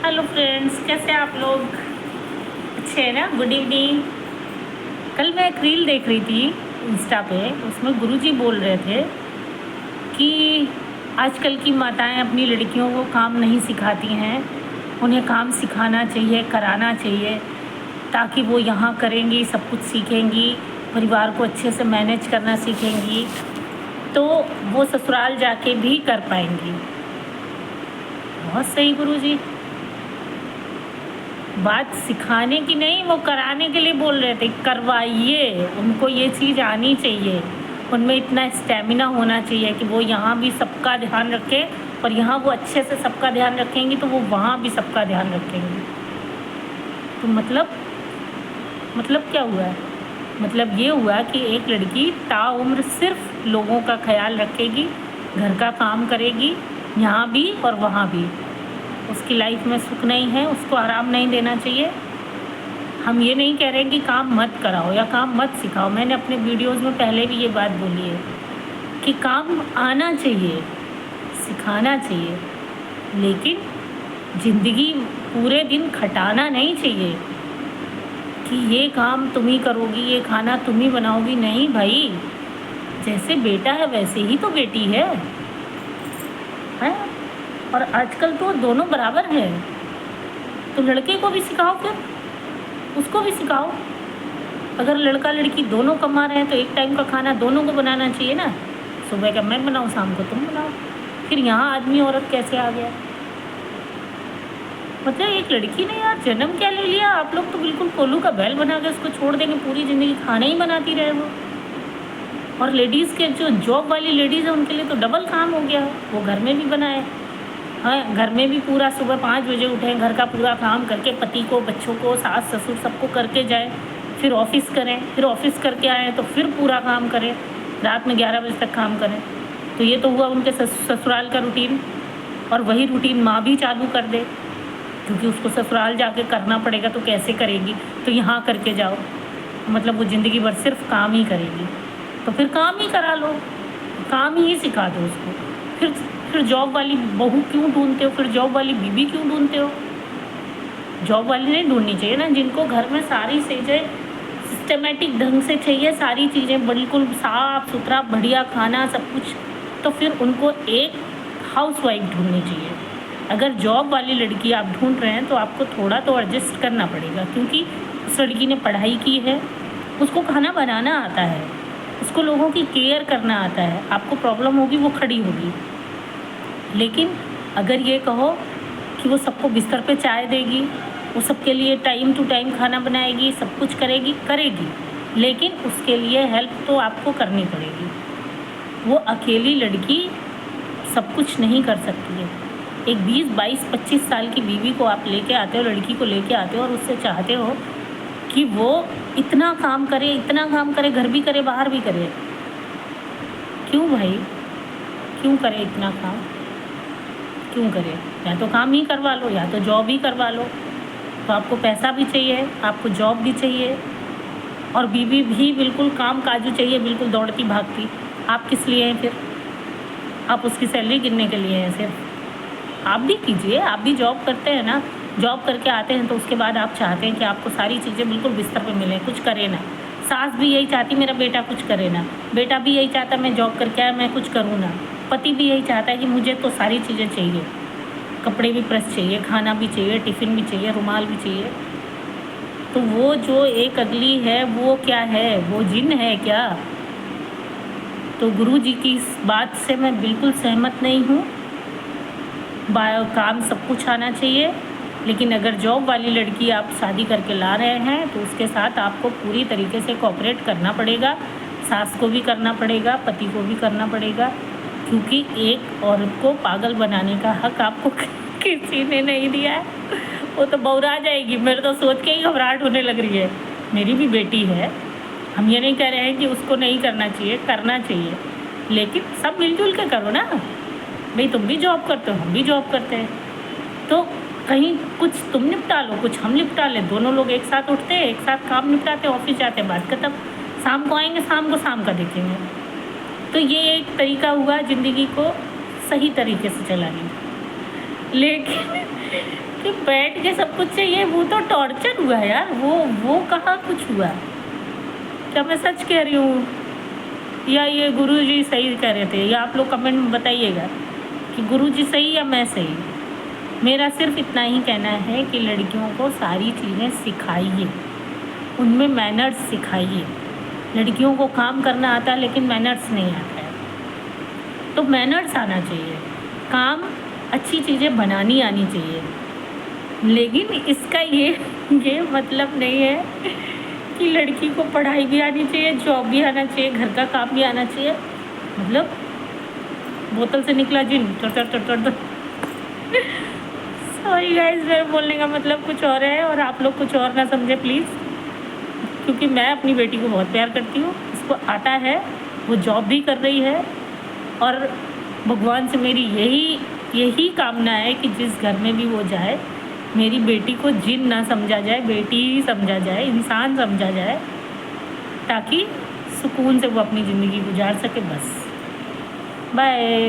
Hello friends, कैसे आप लोग? अच्छे हैं ना? Good evening. कल मैं एक रील देख रही थी इंस्टा पे। उसमें गुरुजी बोल रहे थे कि आजकल की माताएं अपनी लड़कियों को काम नहीं सिखाती हैं, उन्हें काम सिखाना चाहिए, कराना चाहिए, ताकि वो यहाँ करेंगी, सब कुछ सीखेंगी, परिवार को अच्छे से मैनेज करना सीखेंगी, तो वो ससुराल जाके भी कर पाएंगी। बहुत सही गुरुजी। बात सिखाने की नहीं, वो कराने के लिए बोल रहे थे। करवाइए, उनको ये चीज़ आनी चाहिए, उनमें इतना स्टेमिना होना चाहिए कि वो यहाँ भी सबका ध्यान रखें, और यहाँ वो अच्छे से सबका ध्यान रखेंगी तो वो वहाँ भी सबका ध्यान रखेंगी। तो मतलब क्या हुआ है? मतलब ये हुआ कि एक लड़की ताउम्र सिर्फ लोगों का ख्याल रखेगी, घर का काम करेगी, यहाँ भी और वहाँ भी। उसकी लाइफ में सुख नहीं है, उसको आराम नहीं देना चाहिए। हम ये नहीं कह रहे कि काम मत कराओ या काम मत सिखाओ। मैंने अपने वीडियोज़ में पहले भी ये बात बोली है कि काम आना चाहिए, सिखाना चाहिए, लेकिन ज़िंदगी पूरे दिन खटाना नहीं चाहिए कि ये काम तुम ही करोगी, ये खाना तुम ही बनाओगी। नहीं भाई, जैसे बेटा है वैसे ही तो बेटी है। और आजकल तो दोनों बराबर हैं। तो लड़के को भी सिखाओ, फिर उसको भी सिखाओ। अगर लड़का लड़की दोनों कमा रहे हैं तो एक टाइम का खाना दोनों को बनाना चाहिए ना। सुबह का मैं बनाऊँ, शाम को तुम बनाओ। फिर यहाँ आदमी औरत कैसे आ गया? मतलब एक लड़की ने यार जन्म क्या ले लिया? आप लोग तो बिल्कुल कोल्लू का बैल बना के उसको छोड़ देंगे, पूरी ज़िंदगी खाना ही बनाती रहे वो। और लेडीज़ के जो जॉब वाली लेडीज़ है उनके लिए तो डबल काम हो गया। वो घर में भी बनाए, हाँ, घर में भी पूरा सुबह 5 बजे उठें, घर का पूरा काम करके पति को, बच्चों को, सास ससुर सबको करके जाएं, फिर ऑफिस करें, फिर ऑफिस करके आएँ तो फिर पूरा काम करें, रात में 11 बजे तक काम करें। तो ये तो हुआ उनके ससुराल का रूटीन। और वही रूटीन माँ भी चालू कर दे, क्योंकि उसको ससुराल जाके करना पड़ेगा तो कैसे करेगी? तो यहाँ करके जाओ, मतलब वो ज़िंदगी भर सिर्फ काम ही करेगी। तो फिर काम ही करा लो, काम ही सिखा दो उसको। फिर जॉब वाली बहू क्यों ढूंढते हो? फिर जॉब वाली बीवी क्यों ढूंढते हो? जॉब वाली नहीं ढूंढनी चाहिए ना, जिनको घर में सारी चीज़ें सिस्टमेटिक ढंग से चाहिए, सारी चीज़ें बिल्कुल साफ़ सुथरा बढ़िया खाना सब कुछ, तो फिर उनको एक हाउसवाइफ ढूंढनी चाहिए। अगर जॉब वाली लड़की आप ढूंढ रहे हैं तो आपको थोड़ा तो एडजस्ट करना पड़ेगा, क्योंकि उस लड़की ने पढ़ाई की है, उसको खाना बनाना आता है, उसको लोगों की केयर करना आता है। आपको प्रॉब्लम होगी, वो खड़ी होगी। लेकिन अगर ये कहो कि वो सबको बिस्तर पे चाय देगी, वो सबके लिए टाइम टू टाइम खाना बनाएगी, सब कुछ करेगी, लेकिन उसके लिए हेल्प तो आपको करनी पड़ेगी। वो अकेली लड़की सब कुछ नहीं कर सकती है। एक 20, 22, 25 साल की बीवी को आप लेके आते हो, लड़की को लेके आते हो, और उससे चाहते हो कि वो इतना काम करे, घर भी करे, बाहर भी करे। क्यों भाई, क्यों करे इतना काम? क्यों करे? या तो काम ही करवा लो, या तो जॉब ही करवा लो। तो आपको पैसा भी चाहिए, आपको जॉब भी चाहिए, और बीवी भी बिल्कुल काम काजू चाहिए, बिल्कुल दौड़ती भागती। आप किस लिए हैं फिर? आप उसकी सैलरी गिनने के लिए हैं सिर्फ? आप भी कीजिए, आप भी जॉब करते हैं ना। जॉब करके आते हैं तो उसके बाद आप चाहते हैं कि आपको सारी चीज़ें बिल्कुल बिस्तर पे मिलें, कुछ करे ना। सास भी यही चाहती मेरा बेटा कुछ करे ना, बेटा भी यही चाहता मैं जॉब करके आया, मैं कुछ करूँ ना। पति भी यही चाहता है कि मुझे तो सारी चीज़ें चाहिए, कपड़े भी प्रेस चाहिए, खाना भी चाहिए, टिफ़िन भी चाहिए, रुमाल भी चाहिए। तो वो जो एक अगली है वो क्या है? वो जिन है क्या? तो गुरु जी की इस बात से मैं बिल्कुल सहमत नहीं हूँ। काम सब कुछ आना चाहिए, लेकिन अगर जॉब वाली लड़की आप शादी करके ला रहे हैं तो उसके साथ आपको पूरी तरीके से कोऑपरेट करना पड़ेगा। सास को भी करना पड़ेगा, पति को भी करना पड़ेगा, क्योंकि एक औरत को पागल बनाने का हक आपको किसी ने नहीं दिया है। वो तो बौरा जाएगी। मेरे तो सोच के ही घबराहट होने लग रही है। मेरी भी बेटी है, हम ये नहीं कह रहे हैं कि उसको नहीं करना चाहिए, करना चाहिए, लेकिन सब मिलजुल के करो ना भाई। तुम भी जॉब करते हो, हम भी जॉब करते हैं, तो कहीं कुछ तुम निपटा लो, कुछ हम निपटा लें। दोनों लोग एक साथ उठते हैं, एक साथ काम निपटाते, ऑफिस जाते हैं, बात खत्म। शाम को आएंगे, शाम को शाम का देखेंगे। तो ये एक तरीका हुआ ज़िंदगी को सही तरीके से चलाने। लेकिन कि बैठ के सब कुछ चाहिए, वो तो टॉर्चर हुआ यार। वो कहाँ कुछ हुआ? क्या मैं सच कह रही हूँ या ये गुरुजी सही कह रहे थे? या आप लोग कमेंट में बताइएगा कि गुरुजी सही या मैं सही। मेरा सिर्फ इतना ही कहना है कि लड़कियों को सारी चीज़ें सिखाइए, उनमें मैनर्स सिखाइए। लड़कियों को काम करना आता है लेकिन मैनर्स नहीं आता है, तो मैनर्स आना चाहिए। काम अच्छी चीज़ें बनानी आनी चाहिए, लेकिन इसका ये मतलब नहीं है कि लड़की को पढ़ाई भी आनी चाहिए, जॉब भी आना चाहिए, घर का काम भी आना चाहिए। मतलब बोतल से निकला जिन चढ़ सॉरी गाइस, मेरे बोलने का मतलब कुछ और है और आप लोग कुछ और ना समझे प्लीज़, क्योंकि मैं अपनी बेटी को बहुत प्यार करती हूँ। उसको आता है, वो जॉब भी कर रही है, और भगवान से मेरी यही कामना है कि जिस घर में भी वो जाए, मेरी बेटी को जिन ना समझा जाए, बेटी ही समझा जाए, इंसान समझा जाए, ताकि सुकून से वो अपनी ज़िंदगी गुजार सके। बस बाय।